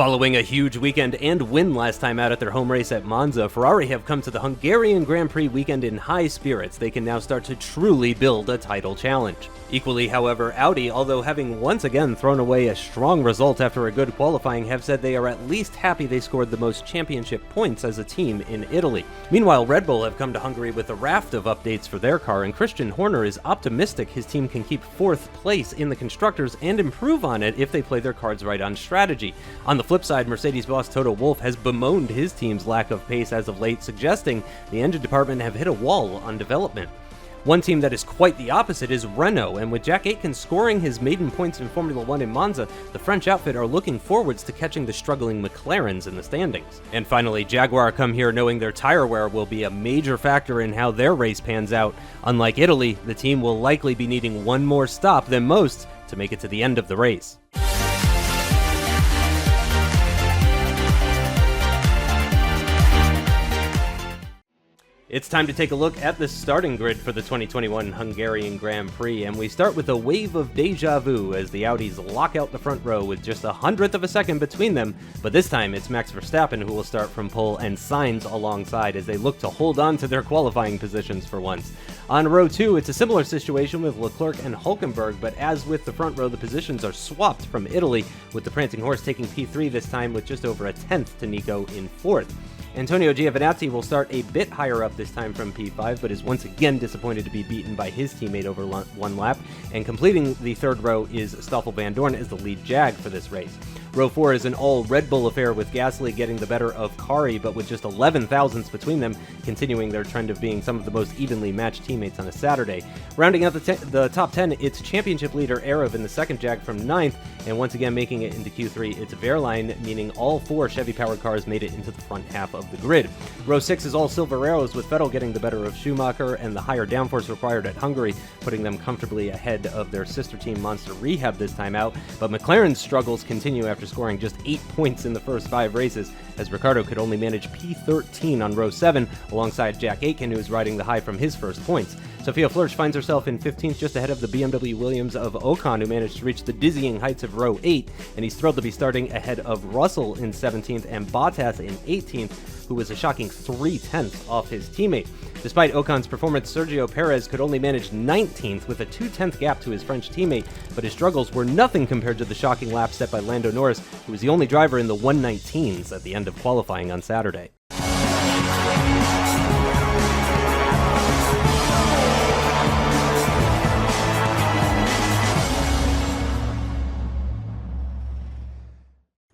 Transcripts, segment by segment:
Following a huge weekend and win last time out at their home race at Monza, Ferrari have come to the Hungarian Grand Prix weekend in high spirits. They can now start to truly build a title challenge. Equally, however, Audi, although having once again thrown away a strong result after a good qualifying, have said they are at least happy they scored the most championship points as a team in Italy. Meanwhile, Red Bull have come to Hungary with a raft of updates for their car, and Christian Horner is optimistic his team can keep fourth place in the Constructors and improve on it if they play their cards right on strategy. On the flip side, Mercedes boss Toto Wolff has bemoaned his team's lack of pace as of late, suggesting the engine department have hit a wall on development. One team that is quite the opposite is Renault, and with Jack Aitken scoring his maiden points in Formula 1 in Monza, the French outfit are looking forwards to catching the struggling McLarens in the standings. And finally, Jaguar come here knowing their tire wear will be a major factor in how their race pans out. Unlike Italy, the team will likely be needing one more stop than most to make it to the end of the race. It's time to take a look at the starting grid for the 2021 Hungarian Grand Prix, and we start with a wave of deja vu as the Audis lock out the front row with just 100th of a second between them, but this time it's Max Verstappen who will start from pole and Sainz alongside as they look to hold on to their qualifying positions for once. On row 2, it's a similar situation with Leclerc and Hülkenberg, but as with the front row, the positions are swapped from Italy, with the Prancing Horse taking P3 this time with just over a tenth to Nico in 4th. Antonio Giovinazzi will start a bit higher up this time from P5, but is once again disappointed to be beaten by his teammate over one lap, and completing the third row is Stoffel Van Dorn as the lead Jag for this race. Row 4 is an all Red Bull affair with Gasly getting the better of Kari, but with just 11 thousandths between them, continuing their trend of being some of the most evenly matched teammates on a Saturday. Rounding out the top 10, it's championship leader Aarava in the second Jag from 9th, and once again making it into Q3, it's Wehrlein, meaning all 4 Chevy-powered cars made it into the front half of the grid. Row 6 is all silver arrows, with Vettel getting the better of Schumacher and the higher downforce required at Hungary, putting them comfortably ahead of their sister team Monster Rehab this time out, but McLaren's struggles continue after scoring just 8 points in the first 5 races, as Ricciardo could only manage P13 on row 7, alongside Jack Aitken, who is riding the high from his first points. Sophia Flörsch finds herself in 15th, just ahead of the BMW Williams of Ocon, who managed to reach the dizzying heights of row 8, and he's thrilled to be starting ahead of Russell in 17th and Bottas in 18th, who was a shocking 3/10 off his teammate. Despite Ocon's performance, Sergio Perez could only manage 19th with a 2/10 gap to his French teammate, but his struggles were nothing compared to the shocking lap set by Lando Norris, who was the only driver in the 119s at the end of qualifying on Saturday.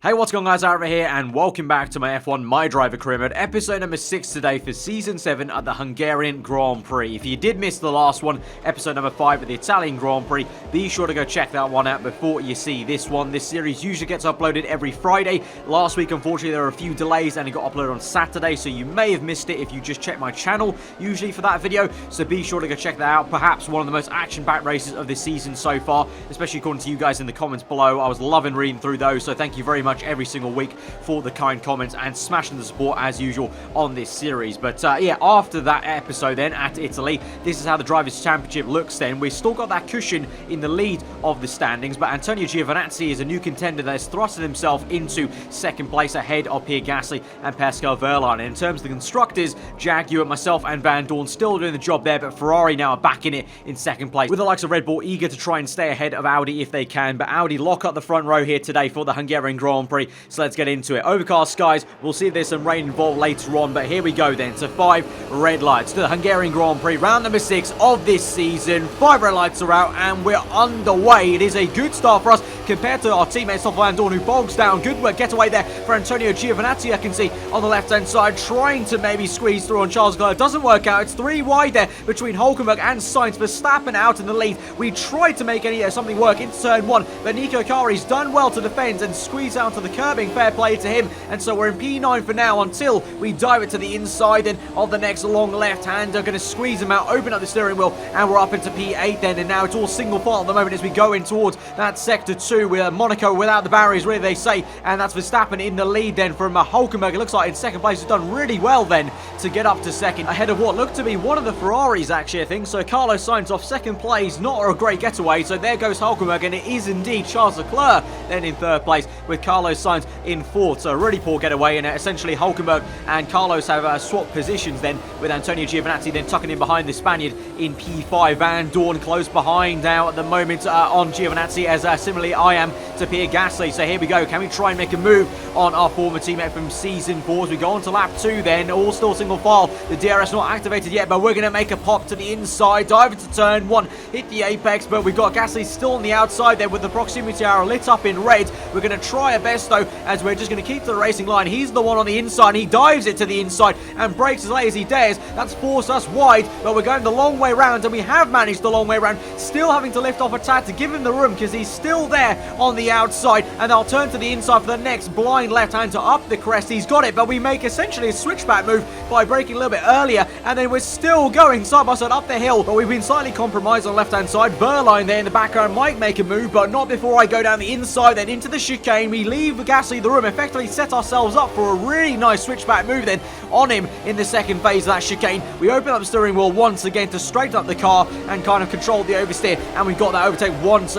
Hey, what's going on, guys? Aarava here, and welcome back to my F1 MyDriver Career mode, episode number 6 today for Season 7 at the Hungarian Grand Prix. If you did miss the last one, episode number 5 at the Italian Grand Prix, be sure to go check that one out before you see this one. This series usually gets uploaded every Friday. Last week, unfortunately, there were a few delays and it got uploaded on Saturday, so you may have missed it if you just check my channel, usually for that video, so be sure to go check that out. Perhaps one of the most action-packed races of this season so far, especially according to you guys in the comments below. I was loving reading through those, so thank you very much every single week for the kind comments and smashing the support as usual on this series. But yeah, after that episode then at Italy, this is how the Drivers' Championship looks then. We've still got that cushion in the lead of the standings, but Antonio Giovinazzi is a new contender that has thrusted himself into second place ahead of Pierre Gasly and Pascal Wehrlein. And in terms of the constructors, Jag, Hewitt, myself and Van Dorn still doing the job there, but Ferrari now are back in it in second place, with the likes of Red Bull eager to try and stay ahead of Audi if they can. But Audi lock up the front row here today for the Hungarian Grand Prix. So let's get into it. Overcast skies. We'll see if there's some rain involved later on, but here we go then. So 5 red lights to the Hungarian Grand Prix, round number 6 of this season. 5 red lights are out and we're underway. It is a good start for us compared to our teammate Stoffel Van Dorn, who bogs down. Good work, getaway there for Antonio Giovinazzi, I can see on the left-hand side, trying to maybe squeeze through on Charles Leclerc. Doesn't work out. It's 3 wide there between Hülkenberg and Sainz. Verstappen out in the lead. We tried to make something work into turn 1, but Nico Kari's done well to defend and squeeze out to the curbing. Fair play to him, and so we're in P9 for now until we dive it to the inside then of the next long left-hander. Going to squeeze him out, open up the steering wheel, and we're up into P8 then, and now it's all single file at the moment as we go in towards that sector 2 with Monaco without the barriers, really, they say, and that's Verstappen in the lead then from Hülkenberg. It looks like in second place has done really well then to get up to second, ahead of what looked to be one of the Ferraris actually, I think. So Carlos Sainz off second place, not a great getaway, so there goes Hülkenberg, and it is indeed Charles Leclerc then in third place with Carlos Carlos Sainz in 4th. So a really poor getaway, and essentially Hulkenberg and Carlos have swapped positions then, with Antonio Giovinazzi then tucking in behind the Spaniard in P5. Van Dorn close behind now at the moment on Giovinazzi, as similarly I am to Pierre Gasly. So here we go. Can we try and make a move on our former teammate from Season 4 as we go on to lap 2 then? All still single file. The DRS not activated yet, but we're going to make a pop to the inside, dive into turn 1, hit the apex, but we've got Gasly still on the outside there with the proximity arrow lit up in red. We're going to try our best though, as we're just going to keep to the racing line. He's the one on the inside, and he dives it to the inside and brakes as late as he dares. That's forced us wide, but we're going the long way round, and we have managed the long way round, still having to lift off a tad to give him the room because he's still there on the outside, and I'll turn to the inside for the next blind left hand to up the crest. He's got it, but we make essentially a switchback move by braking a little bit earlier, and then we're still going side by side up the hill, but we've been slightly compromised on the left hand side. Berline there in the background might make a move, but not before I go down the inside then into the chicane. We leave Gasly the room, effectively set ourselves up for a really nice switchback move then on him in the second phase of that chicane. We open up the steering wheel once again to straighten up the car and kind of control the oversteer, and we've got that overtake once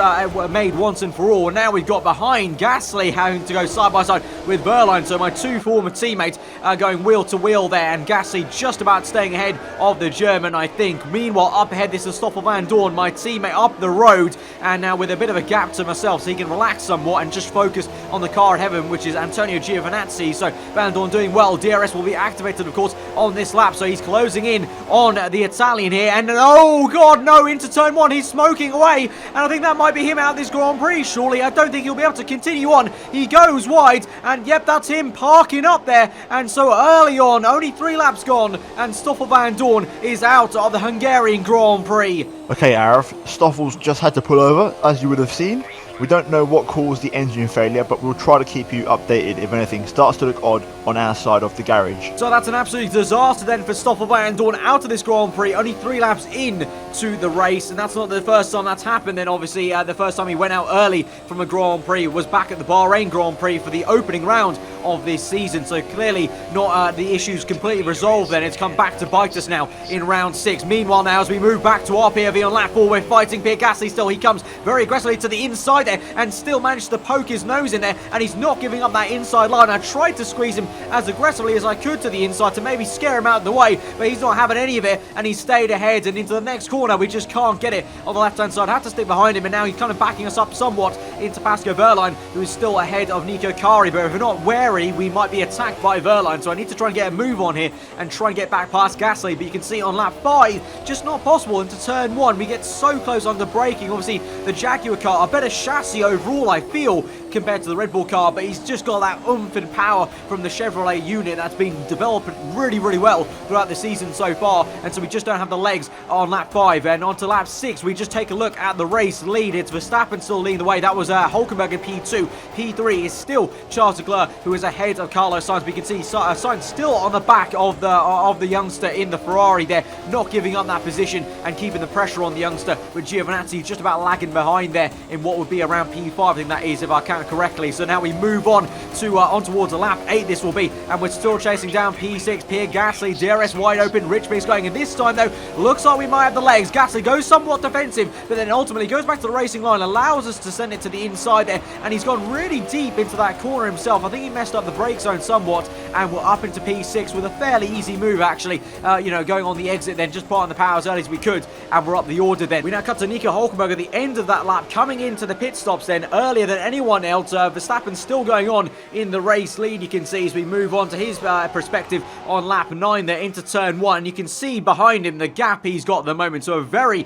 made once and for all. And now we've got behind Gasly having to go side by side with Berline, so my two former teammates are going wheel to wheel there, and Gasly just about staying ahead of the German, I think. Meanwhile, up ahead, this is Stoffel Van Dorn, my teammate up the road, and now with a bit of a gap to myself so he can relax somewhat and just focus on the car ahead of him, which is Antonio Giovinazzi. So Van Dorn doing well. DRS will be activated, of course, on this lap, so he's closing in on the Italian here, and oh god, no, into turn 1, he's smoking away, and I think that might be him out of this Grand Prix, surely. I don't think he'll be able to continue on. He goes wide, and yep, that's him parking up there, and so early on, only 3 laps gone, and Stoffel Van Dorn is out of the Hungarian Grand Prix. Okay, Arif, Stoffel's just had to pull over, as you would have seen. We don't know what caused the engine failure, but we'll try to keep you updated if anything starts to look odd on our side of the garage. So that's an absolute disaster then for Stoffel Van Dorn out of this Grand Prix, only 3 laps in to the race, and that's not the first time that's happened then. Obviously, the first time he went out early from a Grand Prix was back at the Bahrain Grand Prix for the opening round of this season, so clearly not the issues completely resolved then. It's come back to bite us now in round 6. Meanwhile now, as we move back to our POV on lap 4, we're fighting Pierre Gasly still. He comes very aggressively to the inside there and still managed to poke his nose in there, and he's not giving up that inside line. I tried to squeeze him as aggressively as I could to the inside to maybe scare him out of the way, but he's not having any of it, and he stayed ahead, and into the next corner we just can't get it on the left hand side. I had to stick behind him, and now he's kind of backing us up somewhat into Pascal Wehrlein, who is still ahead of Nico Kari, but if we're not wary we might be attacked by Wehrlein, so I need to try and get a move on here and try and get back past Gasly. But you can see on lap 5, just not possible. Into turn 1 we get so close on the braking. Obviously the Jaguar car, a better chassis overall I feel compared to the Red Bull car, but he's just got that oomph and power from the Chevrolet unit that's been developed really well throughout the season so far, and so we just don't have the legs on lap 5. And on to lap 6 we just take a look at the race lead. It's Verstappen still leading the way. That was Hulkenberg in P2. P3 is still Charles Leclerc, who is ahead of Carlos Sainz. We can see Sainz still on the back of the youngster in the Ferrari there, not giving up that position and keeping the pressure on the youngster, with Giovinazzi just about lagging behind there in what would be around P5, I think that is, if I count correctly. So now we move on to on towards lap 8 this will be, and we're still chasing down P6, Pierre Gasly, DRS wide open, Rich Biggs going, and this time though looks like we might have the legs. Gasly goes somewhat defensive, but then ultimately goes back to the racing line, allows us to send it to the inside there, and he's gone really deep into that corner himself. I think he messed up the brake zone somewhat, and we're up into P6 with a fairly easy move actually, you know, going on the exit then, just putting the power as early as we could, and we're up the order then. We now cut to Nico Hulkenberg at the end of that lap, coming into the pit stops then earlier than anyone else. Verstappen still going on in the race lead, you can see, as we move on to his perspective on lap 9 there into turn 1. You can see behind him the gap he's got at the moment, so a very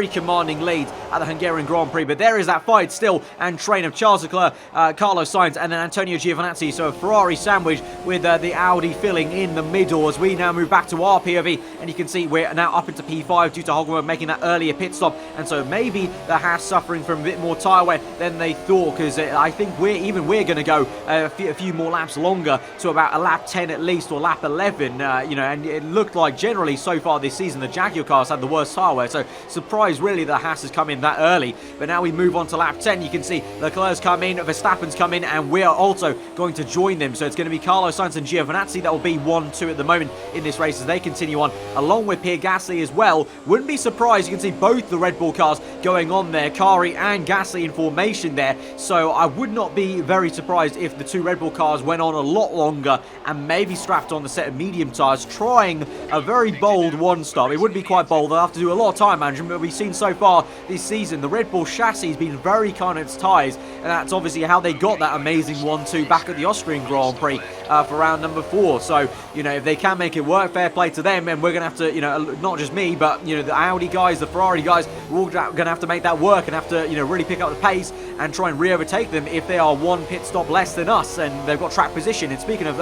commanding lead at the Hungarian Grand Prix. But there is that fight still and train of Charles Leclerc, Carlos Sainz, and then Antonio Giovinazzi, so a Ferrari sandwich with the Audi filling in the middle. As we now move back to our POV, and you can see we're now up into P5 due to Hulkenberg making that earlier pit stop, and so maybe the Haas suffering from a bit more tyre wear than they thought, because I think we're going to go a few more laps longer, to about a lap 10 at least, or lap 11, you know, and it looked like generally so far this season the Jaguar cars had the worst tyre wear, so surprised really the Haas has come in that early. But now we move on to lap 10, you can can see Leclerc's come in, Verstappen's come in, and we are also going to join them. So it's going to be Carlos Sainz and Giovinazzi that will be 1-2 at the moment in this race as they continue on, along with Pierre Gasly as well. Wouldn't be surprised, you can see both the Red Bull cars going on there, Kari and Gasly in formation there. So I would not be very surprised if the two Red Bull cars went on a lot longer and maybe strapped on the set of medium tyres, trying a very bold one-stop. It would be quite bold. They'll have to do a lot of time management, but we've seen so far this season the Red Bull chassis has been very kind on its tyres, and that's obviously how they got that amazing 1-2 back at the Austrian Grand Prix for round number 4. So, you know, if they can make it work, fair play to them, and we're going to have to, you know, not just me, but, you know, the Audi guys, the Ferrari guys, we're all going to have to make that work and have to, you know, really pick up the pace and try and re-overtake them if they are one pit stop less than us and they've got track position. And speaking of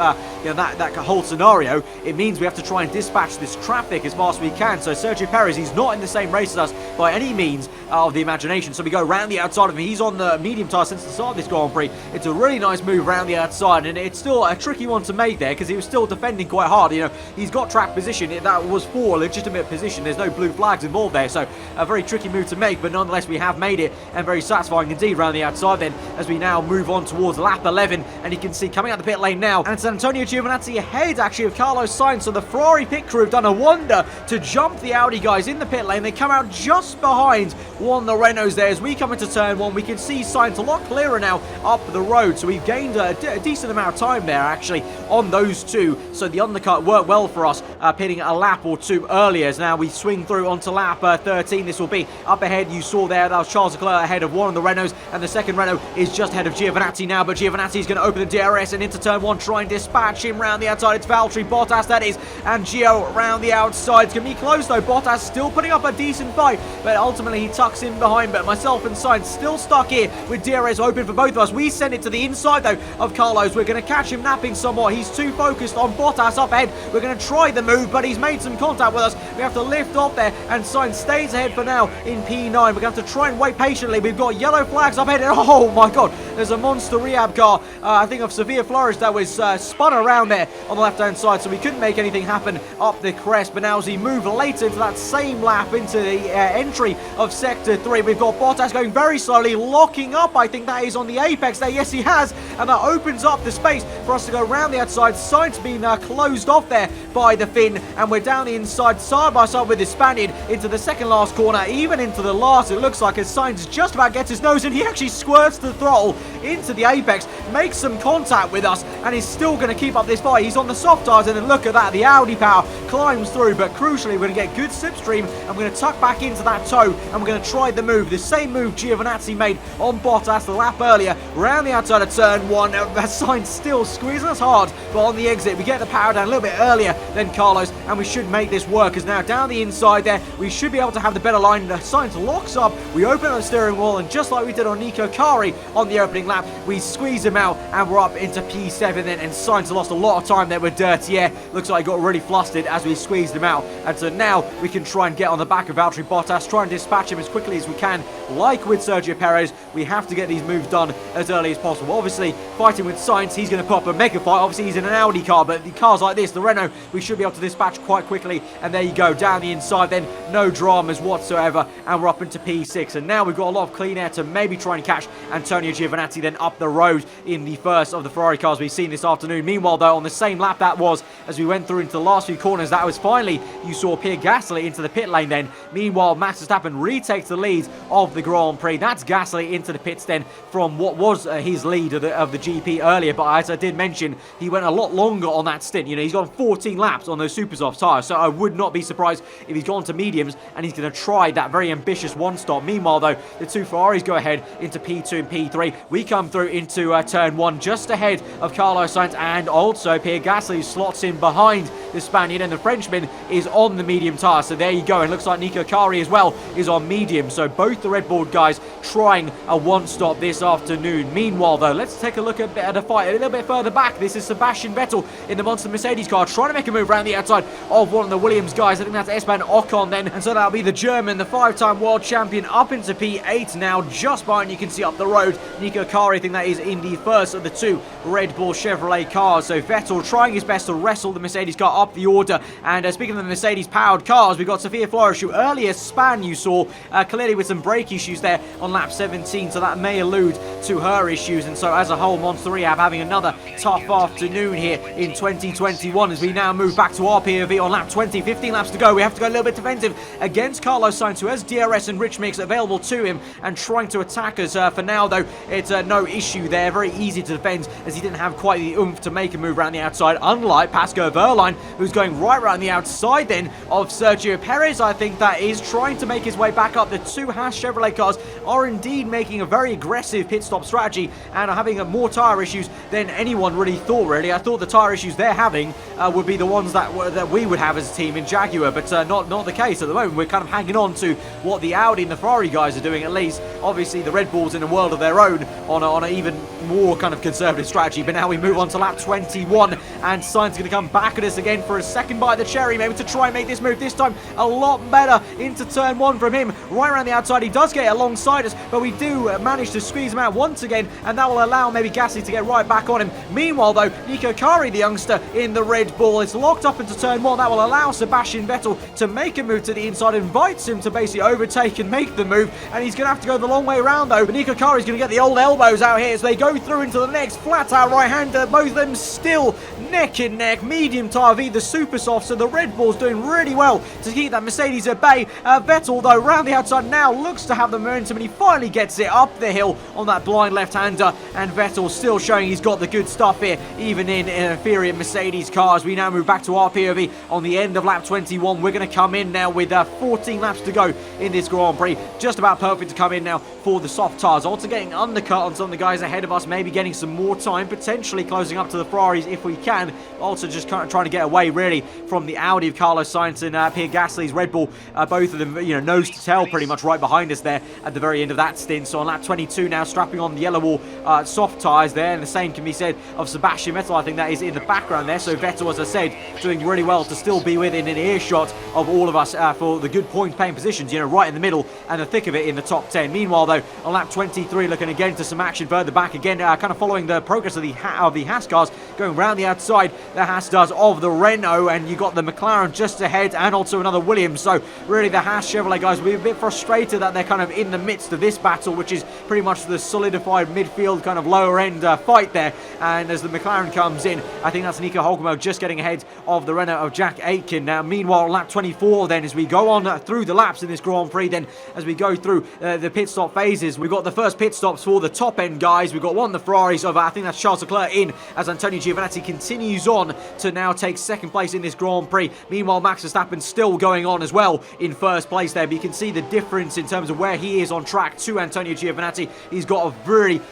you know, that whole scenario, it means we have to try and dispatch this traffic as fast as we can. So Sergio Perez, he's not in the same race as us by any means of the imagination. So we go round the outside of him. He's on the medium tyre since the start of this Grand Prix. It's a really nice move round the outside, and it's still a tricky one to make there because he was still defending quite hard. You know, he's got track position. That was for a legitimate position. There's no blue flags involved there, so a very tricky move to make, but nonetheless we have made it, and very satisfying indeed round the outside then as we now move on towards lap 11. And you can see coming out the pit lane now, and it's Antonio Giovinazzi ahead actually of Carlos Sainz. So the Ferrari pit crew have done a wonder to jump the Audi guys in the pit lane. They come out just behind one of the Renaults there. As we come into turn 1, we can see Sainz a lot clearer now up the road, so we've gained a decent amount of time there actually on those two. So the undercut worked well for us, pitting a lap or two earlier. As now we swing through onto lap 13. This will be up ahead. You saw there that was Charles Leclerc ahead of one of the Renaults, and the second Renault is just ahead of Giovinazzi now, but Giovinazzi is going to open the DRS and into turn 1, try and dispatch him round the outside. It's Valtteri Bottas that is, and Gio round the outside. It's going to be close though. Bottas still putting up a decent fight, but ultimately he tucks in behind. But myself and Sainz still stuck here with DRS open for both of us. We send it to the inside though of Carlos. We're going to catch him napping somewhat. He's too focused on Bottas up ahead. We're going to try the move, but he's made some contact with us. We have to lift off there, and Sainz stays ahead for now in P9. We're going to have to try and wait patiently. We've got yellow flags up ahead. Oh my god, there's a monster rehab car, I think of Sevilla Flores, that was spun around there on the left hand side, so we couldn't make anything happen up the crest. But now as we move later into that same lap into the entry of sector 3, we've got Bottas going very slowly, locking up. I think that is on the apex there. Yes, he has, and that opens up the space for us to go around the outside. Sainz being closed off there by the Finn, and we're down the inside side by side with the Spaniard into the second last corner, even into the last, it looks like, as Sainz just about gets his nose, and he actually squirts the throttle into the apex, makes some contact with us, and is still going to keep up this fight. He's on the soft tires, and then look at that, the Audi power climbs through. But crucially, we're going to get good slipstream, and we're going to tuck back into that toe, and we're going to try the move, the same move Giovinazzi made on Bottas the lap earlier, round the outside of turn 1. Sainz still squeezing us hard, but on the exit we get the power down a little bit earlier than Carlos, and we should make this work. As now down the inside there, we should be able to have the better line. The Sainz locks up, we open up the steering wheel, and just like we did on Nico Kari on the opening lap, we squeeze him out, and we're up into P7 then. And Sainz lost a lot of time there with dirty air. Looks like he got really flustered as we squeezed him out, and so now we can try and get on the back of Valtteri Bottas, try and dispatch him as quickly as we can. Like with Sergio Perez, we have to get these moves done as early as possible. Obviously, fighting with Sainz, he's going to put up a mega fight. Obviously, he's in an Audi car, but the cars like this, the Renault, we should be able to dispatch quite quickly. And there you go, down the inside then, no dramas whatsoever, and we're up into P6. And now we've got a lot of clean air to maybe try and catch Antonio Giovinazzi then up the road in the first of the Ferrari cars we've seen this afternoon. Meanwhile, though, on the same lap that was, as we went through into the last few corners, that was finally, you saw Pierre Gasly into the pit lane then. Meanwhile, Max Verstappen retakes the lead of the Grand Prix. That's Gasly into the pits then from what was his lead of the GP earlier. But as I did mention, he went a lot longer on that stint. You know, he's gone 14 laps on those super soft tyres, so I would not be surprised if he's gone to mediums and he's going to try that very ambitious one stop. Meanwhile, though, the two Ferraris go ahead into P2 and P3. We come through into turn 1 just ahead of Carlos Sainz, and also Pierre Gasly slots in behind the Spaniard, and the Frenchman is on the medium tyre. So there you go. It looks like Nico Kari as well is on medium. So both the Red Bull guys trying a one stop this afternoon. Meanwhile, though, let's take a look at the fight a little bit further back. This is Sebastian Vettel in the Monster Mercedes car, trying to make a move around the outside of one of the Williams guys. I think that's Esteban Ocon then, and so that'll be the German, the 5-time world champion, up into P8 now, just behind, you can see up the road, Nico Kari. I think that is in the first of the two Red Bull Chevrolet cars. So Vettel trying his best to wrestle the Mercedes car up the order. And speaking of the Mercedes powered cars, we've got Sofia Flores, who earlier span, you saw clearly with some brake issues there on lap 17. 17, so that may allude to her issues. And so as a whole, Monster Rehab having another tough afternoon here in 2021 as we now move back to our POV on lap 20. 15 laps to go. We have to go a little bit defensive against Carlos Sainz, who has DRS and Rich Mix available to him and trying to attack us. For now, though, it's no issue there. Very easy to defend as he didn't have quite the oomph to make a move around the outside, unlike Pascal Wehrlein, who's going right around the outside then of Sergio Perez. I think that is trying to make his way back up. The two Haas Chevrolet cars are indeed making a very aggressive pit stop strategy and are having more tyre issues than anyone really thought, really. I thought the tyre issues they're having would be the ones that we would have as a team in Jaguar, but not the case at the moment. We're kind of hanging on to what the Audi and the Ferrari guys are doing, at least. Obviously, the Red Bulls in a world of their own on an even more kind of conservative strategy. But now we move on to lap 21, and Sainz going to come back at us again for a second bite of the cherry, maybe to try and make this move. This time, a lot better into turn 1 from him. Right around the outside, he does get alongside us, but we do manage to squeeze him out once again, and that will allow maybe Gasly to get right back on him. Meanwhile, though, Nico Kari, the youngster in the Red Bull, is locked up into turn 1. That will allow Sebastian Vettel to make a move to the inside, invites him to basically overtake and make the move, and he's going to have to go the long way around, though. But Nico Kari's going to get the old elbows out here as they go through into the next flat-out right-hander. Both of them still neck and neck. Medium tyre V, the super soft, so the Red Bull's doing really well to keep that Mercedes at bay. Vettel, though, round the outside now, looks to have the momentum, and he finally gets it up the hill on that blind left-hander, and Vettel still showing he's got the good stuff here, even in inferior Mercedes cars. We now move back to our POV on the end of lap 21. We're going to come in now with 14 laps to go in this Grand Prix. Just about perfect to come in now for the soft tyres. Also getting undercut on some of the guys ahead of us, maybe getting some more time, potentially closing up to the Ferraris if we can. Also just kind of trying to get away really from the Audi of Carlos Sainz and Pierre Gasly's Red Bull. Both of them, nose to tail pretty much right behind us there at the very end of that stint. So on lap 22 now, strapping on the yellow wall soft tyres there, and the same can be said of Sebastian Vettel. I think that is in the background there. So Vettel, as I said, doing really well to still be within an earshot of all of us for the good point-paying positions, right in the middle and the thick of it in the top 10. Meanwhile, though, on lap 23, looking again to some action further back again, kind of following the progress of the Haas cars, going round the outside, the Haas does of the Renault, and you got the McLaren just ahead, and also another Williams. So really the Haas Chevrolet guys will be a bit frustrated that they're kind of in the midst of this battle, which is pretty much the solidified midfield kind of lower end fight there. And as the McLaren comes in, I think that's Nico Hulkenberg just getting ahead of the Renault of Jack Aitken. Now meanwhile, lap 24 then, as we go on through the laps in this Grand Prix, then as we go through the pit stop phases, we've got the first pit stops for the top end guys. We've got one of the Ferraris of I think that's Charles Leclerc in, as Antonio Giovinazzi continues on to now take second place in this Grand Prix. Meanwhile, Max Verstappen still going on as well in first place there, but you can see the difference in terms of where he is on track to Antonio Giovinazzi. He's got a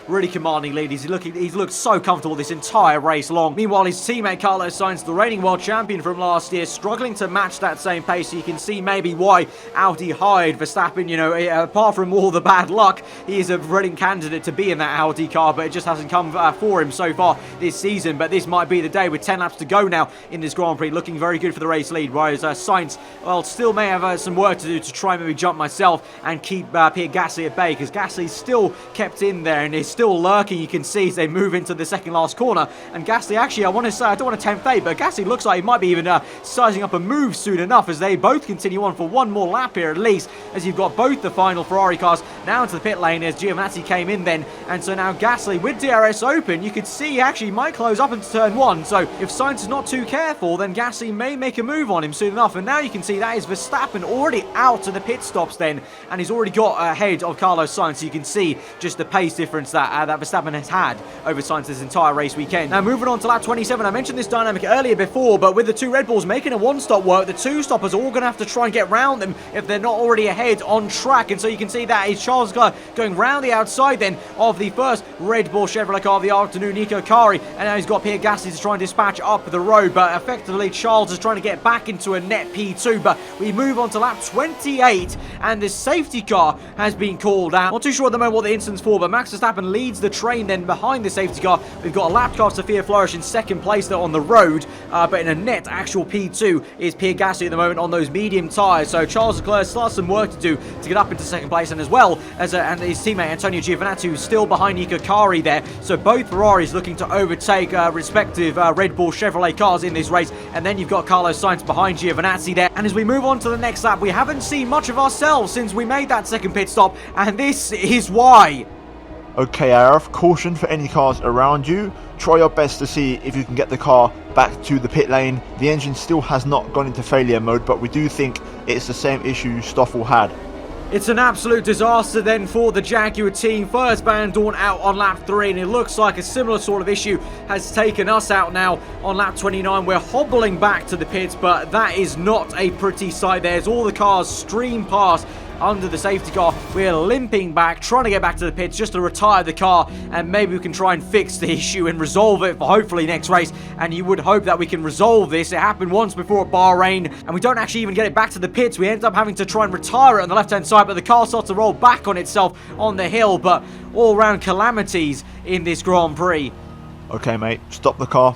really commanding lead. He's looked so comfortable this entire race long. Meanwhile, his teammate Carlos Sainz, the reigning world champion from last year, struggling to match that same pace. So you can see maybe why Audi hired Verstappen. Apart from all the bad luck, he is a brilliant candidate to be in that Audi car, but it just hasn't come for him so far this season. But this might be the day with 10 laps to go now in this Grand Prix, looking very good for the race lead, whereas Sainz, well, still may have some work to do to try and maybe jump myself and keep Pierre Gasly at bay, because Gasly's still kept in there and is still lurking. You can see as they move into the second last corner, and Gasly, actually, I want to say, I don't want to tempt fate, but Gasly looks like he might be even sizing up a move soon enough, as they both continue on for one more lap here at least, as you've got both the final Ferrari cars now into the pit lane as Giovinazzi came in then. And so now Gasly with DRS open, you could see actually might close up into turn 1. So if Sainz is not too careful, then Gasly may make a move on him soon enough. And now you can see that is Verstappen already out to the pit stops then, and he's already got ahead of Carlos Sainz. So you can see just the pace difference that Verstappen has had over Sainz this entire race weekend. Now moving on to lap 27, I mentioned this dynamic earlier before, but with the two Red Bulls making a one-stop work, the two stoppers are all going to have to try and get round them if they're not already ahead on track. And so you can see that is Charles Leclerc going round the outside then of the first Red Bull Chevrolet car of the afternoon, Nico Kari, and now he's got Pierre Gasly to try and dispatch up the road, but effectively Charles is trying to get back into a net P2. But we move on to lap 28, and the safety car has been called out. Not too sure at the moment what the incident's for, but Max Verstappen leads the train then behind the safety car. We've got a lap car, Sophia Flourish, in second place there on the road, but in a net actual P2 is Pierre Gasly at the moment on those medium tyres. So Charles Leclerc still has some work to do to get up into second place, and as well as and his teammate Antonio Giovinazzi, who's still behind Nico Kari there. So both Ferraris looking to overtake respective Red Bull Chevrolet cars in this race, and then you've got Carlos Sainz behind Giovinazzi there. And as we move on to the next lap, we haven't seen much of ourselves since we made that second pit stop, and this is why. Okay, Araf, caution for any cars around you. Try your best to see if you can get the car back to the pit lane. The engine still has not gone into failure mode, but we do think it's the same issue Stoffel had. It's an absolute disaster then for the Jaguar team. First Van Dorn out on lap 3, and it looks like a similar sort of issue has taken us out now on lap 29. We're hobbling back to the pits, but that is not a pretty sight there as all the cars stream past under the safety car. We're limping back, trying to get back to the pits just to retire the car, and maybe we can try and fix the issue and resolve it for hopefully next race. And you would hope that we can resolve this. It happened once before at Bahrain, and we don't actually even get it back to the pits. We end up having to try and retire it on the left hand side, but the car starts to roll back on itself on the hill. But all round calamities in this Grand Prix. Okay, mate, stop the car,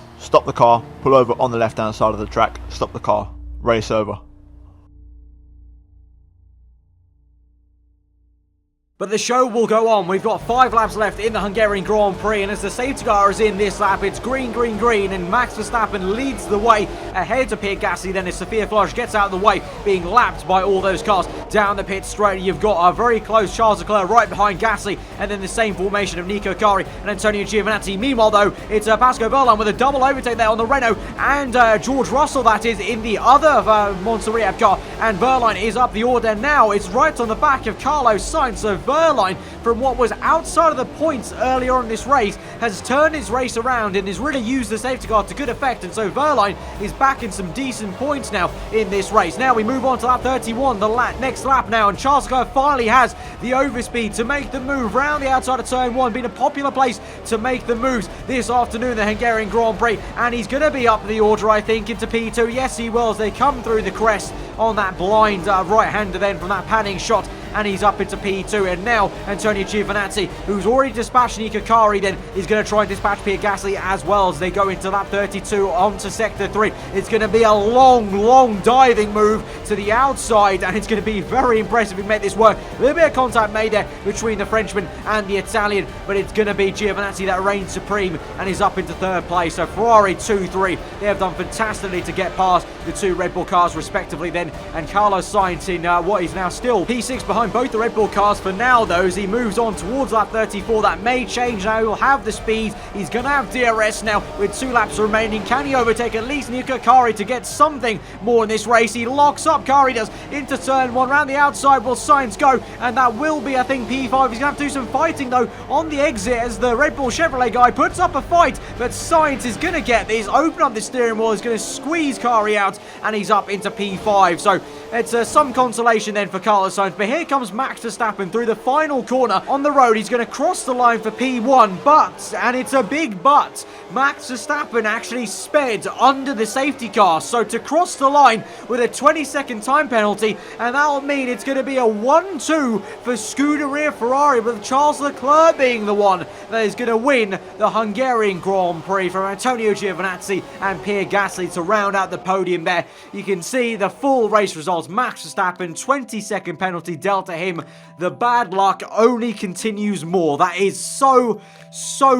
pull over on the left hand side of the track, stop the car, race over. But the show will go on. We've got 5 laps left in the Hungarian Grand Prix, and as the safety car is in this lap, it's green, green, green, and Max Verstappen leads the way ahead to Pierre Gasly. Then as Sophia Flores gets out of the way, being lapped by all those cars down the pit straight. You've got a very close Charles Leclerc right behind Gasly, and then the same formation of Nico Kari and Antonio Giovinazzi. Meanwhile, though, it's Pascal Wehrlein with a double overtake there on the Renault, and George Russell, that is, in the other Monza Rehab car, and Wehrlein is up the order now. It's right on the back of Carlos Sainz, so Wehrlein, from what was outside of the points earlier on in this race, has turned his race around and has really used the safety car to good effect, and so Wehrlein is back in some decent points now in this race. Now we move on to lap 31, the next lap now, and Charles Leclerc finally has the overspeed to make the move round the outside of turn 1, being a popular place to make the moves this afternoon, the Hungarian Grand Prix, and he's going to be up the order, I think, into P2. Yes, he will, as they come through the crest on that blind right-hander then from that panning shot, and he's up into P2. And now Antonio Giovinazzi, who's already dispatched Nico Kari, then is going to try and dispatch Pierre Gasly as well as they go into lap 32 onto sector 3. It's going to be a long diving move to the outside, and it's going to be very impressive if we make this work. A little bit of contact made there between the Frenchman and the Italian, but it's going to be Giovinazzi that reigns supreme and is up into 3rd place. So Ferrari 2-3, they have done fantastically to get past the 2 Red Bull cars respectively then, and Carlos Sainz in what is now still P6 behind both the Red Bull cars for now, though, as he moves on towards lap 34. That may change now. He'll have the speed. He's going to have DRS now with 2 laps remaining. Can he overtake at least Nico Kari to get something more in this race? He locks up, Kari does, into turn 1. Round the outside will Sainz go, and that will be, I think, P5. He's going to have to do some fighting, though, on the exit as the Red Bull Chevrolet guy puts up a fight, but Sainz is going to get this, open up the steering wheel, is going to squeeze Kari out, and he's up into P5. So it's some consolation then for Carlos Sainz, but here comes Max Verstappen through the final corner on the road. He's going to cross the line for P1, but, and it's a big but, Max Verstappen actually sped under the safety car, so to cross the line with a 20-second time penalty, and that'll mean it's going to be a 1-2 for Scuderia Ferrari, with Charles Leclerc being the one that is going to win the Hungarian Grand Prix from Antonio Giovinazzi and Pierre Gasly to round out the podium there. You can see the full race results. Max Verstappen, 20-second penalty dealt to him. The bad luck only continues more. That is so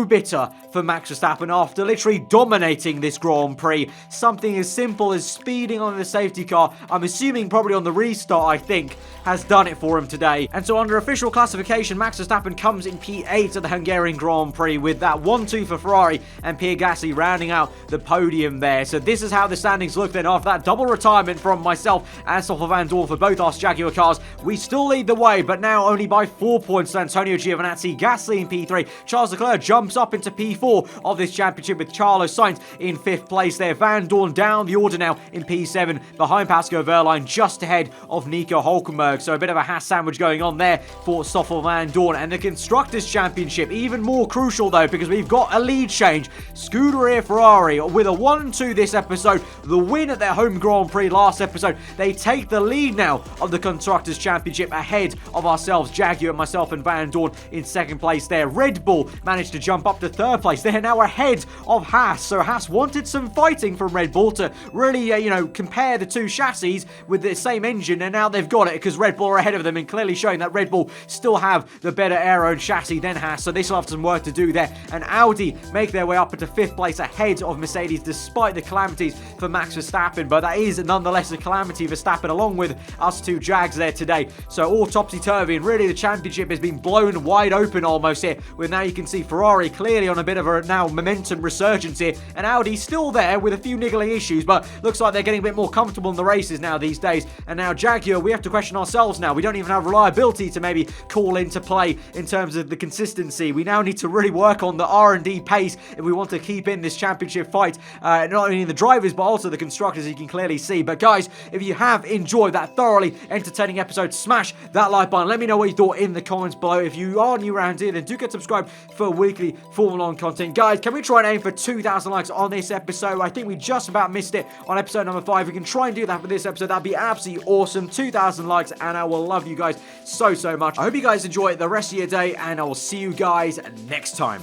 bitter for Max Verstappen after literally dominating this Grand Prix. Something as simple as speeding on the safety car, I'm assuming probably on the restart, I think, has done it for him today. And so under official classification, Max Verstappen comes in P8 at the Hungarian Grand Prix with that 1-2 for Ferrari and Pierre Gasly rounding out the podium there. So this is how the standings look then after that double retirement from myself and Stoffel Vandoorne for both our Jaguar cars. We still lead the way, but now only by 4 points to Antonio Giovinazzi. Gasly in P3. Charles Leclerc jumps up into P4 of this championship with Carlos Sainz in 5th place there. Vandoorne down the order now in P7 behind Pascal Wehrlein, just ahead of Nico Hülkenberg. So a bit of a Haas sandwich going on there for Stoffel Vandoorne. And the Constructors' Championship, even more crucial though, because we've got a lead change. Scuderia Ferrari with a 1-2 this episode. The win at their home Grand Prix last episode. They take take the lead now of the Constructors' Championship ahead of ourselves, Jaguar, myself, and Van Dorn in second place there. Red Bull managed to jump up to third place. They're now ahead of Haas. So Haas wanted some fighting from Red Bull to really, compare the two chassis with the same engine, and now they've got it because Red Bull are ahead of them and clearly showing that Red Bull still have the better aero and chassis than Haas. So they still have some work to do there. And Audi make their way up into fifth place ahead of Mercedes despite the calamities for Max Verstappen. But that is nonetheless a calamity Verstappen along with us two Jags there today. So all topsy-turvy, and really the championship has been blown wide open almost here, with now you can see Ferrari clearly on a bit of a now momentum resurgence here, and Audi still there with a few niggling issues, but looks like they're getting a bit more comfortable in the races now these days. And now Jaguar, we have to question ourselves now. We don't even have reliability to maybe call into play in terms of the consistency. We now need to really work on the R&D pace if we want to keep in this championship fight, not only the drivers but also the constructors, you can clearly see. But guys, if you have enjoyed that thoroughly entertaining episode, smash that like button. Let me know what you thought in the comments below. If you are new around here, then do get subscribed for weekly Formula 1 content. Guys, can we try and aim for 2,000 likes on this episode? I think we just about missed it on episode number 5. We can try and do that for this episode. That'd be absolutely awesome. 2,000 likes, and I will love you guys so much. I hope you guys enjoy the rest of your day, and I will see you guys next time.